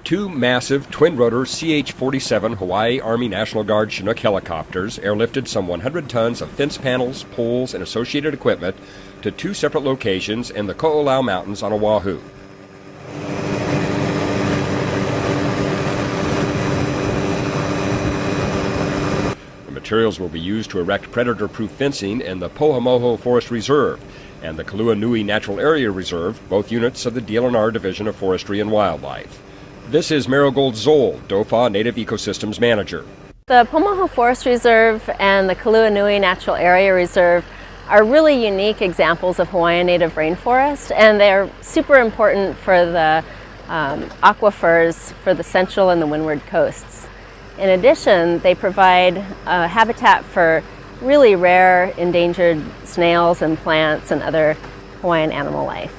Two massive twin-rotor CH-47 Hawaii Army National Guard Chinook helicopters airlifted some 100 tons of fence panels, poles, and associated equipment to two separate locations in the Ko'olau Mountains on Oahu. The materials will be used to erect predator-proof fencing in the Pohamoho Forest Reserve and the Kaluanui Natural Area Reserve, both units of the DLNR Division of Forestry and Wildlife. This is Marigold Zoll, DOFA Native Ecosystems Manager. The Pohamoho Forest Reserve and the Kaluanui Natural Area Reserve are really unique examples of Hawaiian native rainforest, and they're super important for the aquifers for the central and the windward coasts. In addition, they provide habitat for really rare endangered snails and plants and other Hawaiian animal life.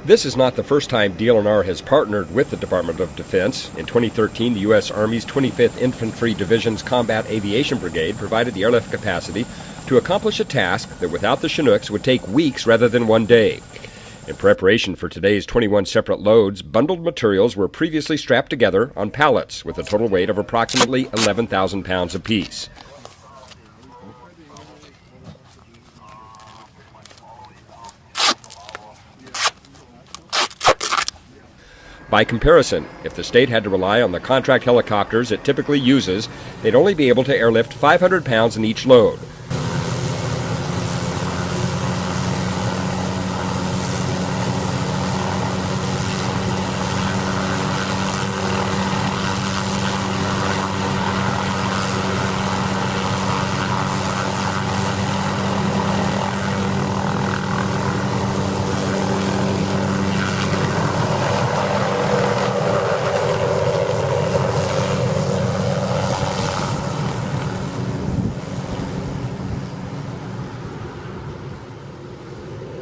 This is not the first time DLNR has partnered with the Department of Defense. In 2013, the U.S. Army's 25th Infantry Division's Combat Aviation Brigade provided the airlift capacity to accomplish a task that without the Chinooks would take weeks rather than one day. In preparation for today's 21 separate loads, bundled materials were previously strapped together on pallets with a total weight of approximately 11,000 pounds apiece. By comparison, if the state had to rely on the contract helicopters it typically uses, they'd only be able to airlift 500 pounds in each load.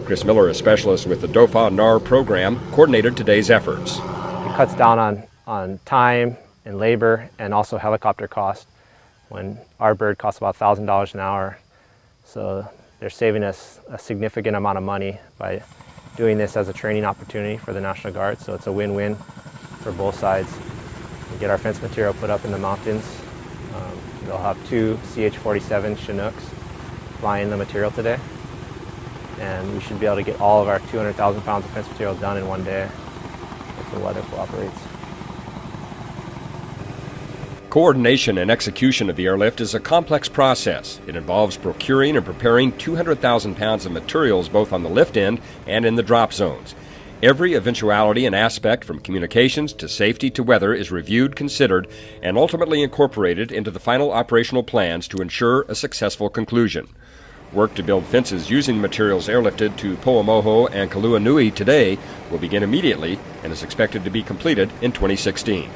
Chris Miller, a specialist with the DOFA NAR program, coordinated today's efforts. It cuts down on time and labor and also helicopter cost, when our bird costs about $1,000 an hour. So they're saving us a significant amount of money by doing this as a training opportunity for the National Guard. So it's a win-win for both sides. We get our fence material put up in the mountains. They'll have two CH-47 Chinooks flying the material today. And we should be able to get all of our 200,000 pounds of fence material done in one day if the weather cooperates. Coordination and execution of the airlift is a complex process. It involves procuring and preparing 200,000 pounds of materials both on the lift end and in the drop zones. Every eventuality and aspect from communications to safety to weather is reviewed, considered, and ultimately incorporated into the final operational plans to ensure a successful conclusion. Work to build fences using materials airlifted to Pohamoho and Kaluanui today will begin immediately and is expected to be completed in 2016.